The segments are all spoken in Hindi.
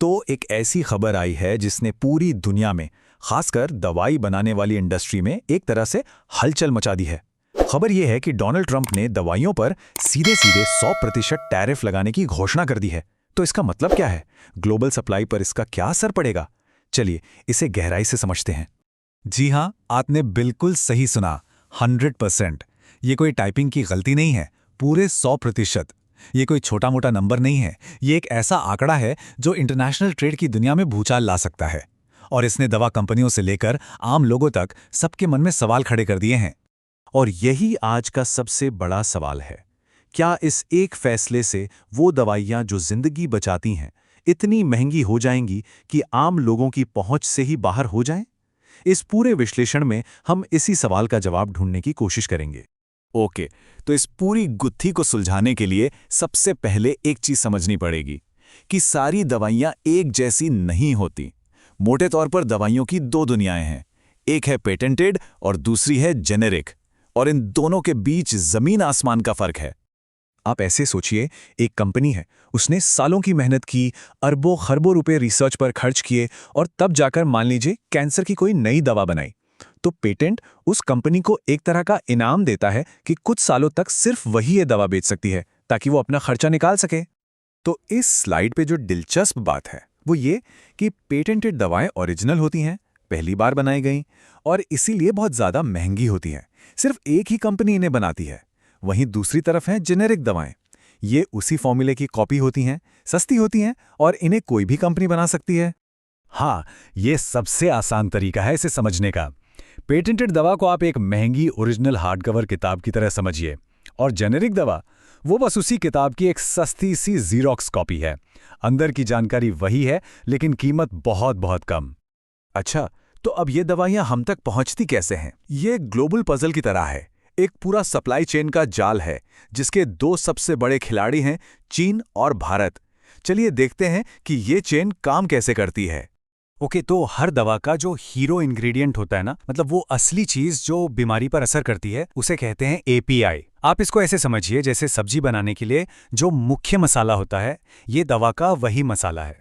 तो एक ऐसी खबर आई है जिसने पूरी दुनिया में, खासकर दवाई बनाने वाली इंडस्ट्री में एक तरह से हलचल मचा दी है। खबर यह है कि डोनाल्ड ट्रंप ने दवाइयों पर सीधे सीधे 100% टैरिफ लगाने की घोषणा कर दी है। तो इसका मतलब क्या है? ग्लोबल सप्लाई पर इसका क्या असर पड़ेगा? चलिए इसे गहराई से समझते हैं। जी हाँ, आपने बिल्कुल सही सुना, 100%। ये कोई टाइपिंग की गलती नहीं है, पूरे 100%। ये कोई छोटा मोटा नंबर नहीं है, ये एक ऐसा आंकड़ा है जो इंटरनेशनल ट्रेड की दुनिया में भूचाल ला सकता है। और इसने दवा कंपनियों से लेकर आम लोगों तक सबके मन में सवाल खड़े कर दिए हैं। और यही आज का सबसे बड़ा सवाल है, क्या इस एक फैसले से वो दवाइयां जो जिंदगी बचाती हैं इतनी महंगी हो जाएंगी कि आम लोगों की पहुंच से ही बाहर हो जाएं? इस पूरे विश्लेषण में हम इसी सवाल का जवाब ढूंढने की कोशिश करेंगे। ओके, तो इस पूरी गुत्थी को सुलझाने के लिए सबसे पहले एक चीज समझनी पड़ेगी कि सारी दवाइयां एक जैसी नहीं होती। मोटे तौर पर दवाइयों की दो दुनियाएं हैं, एक है पेटेंटेड और दूसरी है जेनेरिक, और इन दोनों के बीच जमीन आसमान का फर्क है। आप ऐसे सोचिए, एक कंपनी है, उसने सालों की मेहनत की, अरबों खरबों रुपए रिसर्च पर खर्च किए और तब जाकर मान लीजिए कैंसर की कोई नई दवा बनाई। तो पेटेंट उस कंपनी को एक तरह का इनाम देता है कि कुछ सालों तक सिर्फ वही ये दवा बेच सकती है ताकि वो अपना खर्चा निकाल सके। तो इस स्लाइड पे जो दिलचस्प बात है वो ये कि पेटेंटेड दवाएं ओरिजिनल होती हैं, पहली बार बनाई गई और इसीलिए बहुत ज्यादा महंगी होती हैं। सिर्फ एक ही कंपनी इन्हें बनाती है। वहीं दूसरी तरफ हैं जेनेरिक दवाएं। ये उसी फॉर्मूले की कॉपी होती हैं, सस्ती होती हैं और इन्हें कोई भी कंपनी बना सकती है। हाँ, ये सबसे आसान तरीका है इसे समझने का। पेटेंटेड दवा को आप एक महंगी ओरिजिनल हार्डकवर किताब की तरह समझिए, और जेनेरिक दवा वो बस उसी किताब की एक सस्ती सी ज़ीरॉक्स कॉपी है। अंदर की जानकारी वही है लेकिन कीमत बहुत बहुत कम। अच्छा, तो अब ये दवाइयां हम तक पहुंचती कैसे हैं? ये ग्लोबल पजल की तरह है, एक पूरा सप्लाई चेन का जाल है जिसके दो सबसे बड़े खिलाड़ी हैं, चीन और भारत। चलिए देखते हैं कि ये चेन काम कैसे करती है। ओके, तो हर दवा का जो हीरो इंग्रेडिएंट होता है ना, मतलब वो असली चीज जो बीमारी पर असर करती है, उसे कहते हैं एपीआई। आप इसको ऐसे समझिए जैसे सब्जी बनाने के लिए जो मुख्य मसाला होता है, ये दवा का वही मसाला है।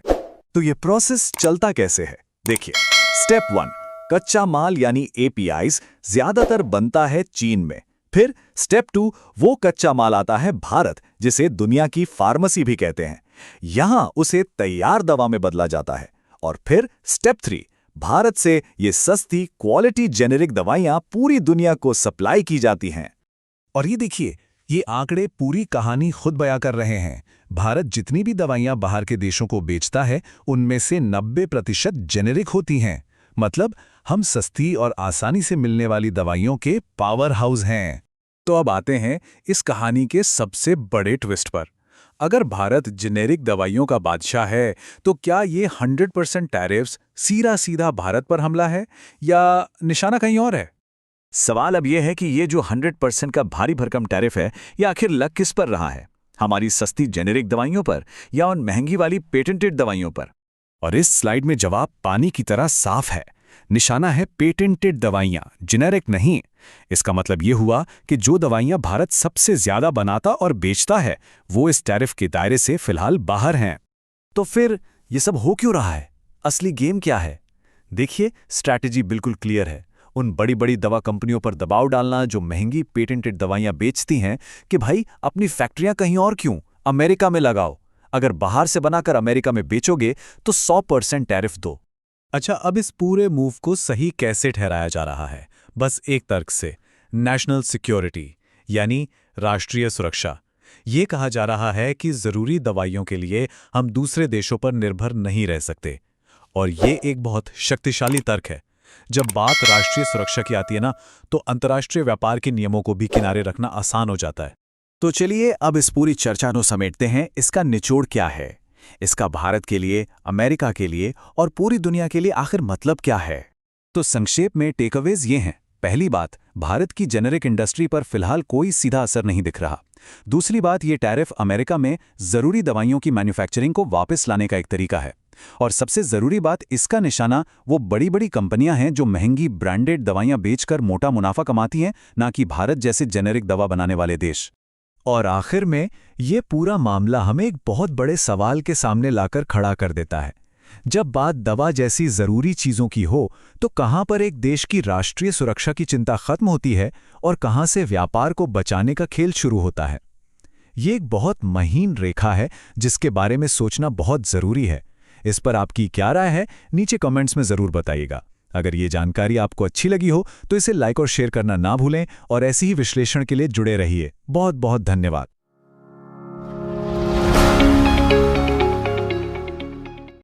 तो ये प्रोसेस चलता कैसे है? देखिए, स्टेप 1, कच्चा माल यानी एपीआईज ज्यादातर बनता है चीन में। फिर स्टेप 2, वो कच्चा माल आता है भारत, जिसे दुनिया की फार्मेसी भी कहते हैं। यहां उसे तैयार दवा में बदला जाता है। और फिर स्टेप 3, भारत से ये सस्ती क्वालिटी जेनेरिक दवाइयां पूरी दुनिया को सप्लाई की जाती हैं। और ये देखिए, ये आंकड़े पूरी कहानी खुद बयां कर रहे हैं। भारत जितनी भी दवाइयां बाहर के देशों को बेचता है, उनमें से 90% जेनेरिक होती हैं। मतलब हम सस्ती और आसानी से मिलने वाली दवाइयों के पावर हाउस हैं। तो अब आते हैं इस कहानी के सबसे बड़े ट्विस्ट पर। अगर भारत जेनेरिक दवाइयों का बादशाह है, तो क्या ये 100% टैरिफ्स सीधा भारत पर हमला है या निशाना कहीं और है? सवाल अब यह है कि ये जो 100% का भारी भरकम टैरिफ है, ये आखिर लग किस पर रहा है? हमारी सस्ती जेनेरिक दवाइयों पर या उन महंगी वाली पेटेंटेड दवाइयों पर? और इस स्लाइड में जवाब पानी की तरह साफ है। निशाना है पेटेंटेड दवाइयां, जेनेरिक नहीं। इसका मतलब यह हुआ कि जो दवाइयां भारत सबसे ज्यादा बनाता और बेचता है, वो इस टैरिफ के दायरे से फिलहाल बाहर हैं। तो फिर ये सब हो क्यों रहा है? असली गेम क्या है? देखिए, स्ट्रैटेजी बिल्कुल क्लियर है। उन बड़ी बड़ी दवा कंपनियों पर दबाव डालना जो महंगी पेटेंटेड दवाइयां बेचती हैं कि भाई अपनी फैक्ट्रियां कहीं और क्यों, अमेरिका में लगाओ। अगर बाहर से बनाकर अमेरिका में बेचोगे तो 100% टैरिफ दो। अच्छा, अब इस पूरे मूव को सही कैसे ठहराया जा रहा है? बस एक तर्क से, नेशनल सिक्योरिटी यानी राष्ट्रीय सुरक्षा। ये कहा जा रहा है कि जरूरी दवाइयों के लिए हम दूसरे देशों पर निर्भर नहीं रह सकते। और ये एक बहुत शक्तिशाली तर्क है। जब बात राष्ट्रीय सुरक्षा की आती है ना, तो अंतर्राष्ट्रीय व्यापार के नियमों को भी किनारे रखना आसान हो जाता है। तो चलिए अब इस पूरी चर्चा को समेटते हैं। इसका निचोड़ क्या है? इसका भारत के लिए, अमेरिका के लिए और पूरी दुनिया के लिए आखिर मतलब क्या है? तो संक्षेप में टेकअवेज ये हैं। पहली बात, भारत की जेनेरिक इंडस्ट्री पर फिलहाल कोई सीधा असर नहीं दिख रहा। दूसरी बात, ये टैरिफ अमेरिका में जरूरी दवाइयों की मैन्युफैक्चरिंग को वापस लाने का एक तरीका है। और सबसे जरूरी बात, इसका निशाना वो बड़ी बड़ी कंपनियां हैं जो महंगी ब्रांडेड दवाइयां बेचकर मोटा मुनाफा कमाती हैं, ना कि भारत जैसे जेनेरिक दवा बनाने वाले देश। और आखिर में ये पूरा मामला हमें एक बहुत बड़े सवाल के सामने लाकर खड़ा कर देता है जब बात दवा जैसी जरूरी चीजों की हो, तो कहां पर एक देश की राष्ट्रीय सुरक्षा की चिंता खत्म होती है और कहां से व्यापार को बचाने का खेल शुरू होता है। ये एक बहुत महीन रेखा है जिसके बारे में सोचना बहुत जरूरी है। इस पर आपकी क्या राय है, नीचे कमेंट्स में जरूर बताइएगा। अगर ये जानकारी आपको अच्छी लगी हो तो इसे लाइक और शेयर करना ना भूलें और ऐसे ही विश्लेषण के लिए जुड़े रहिए। बहुत बहुत धन्यवाद।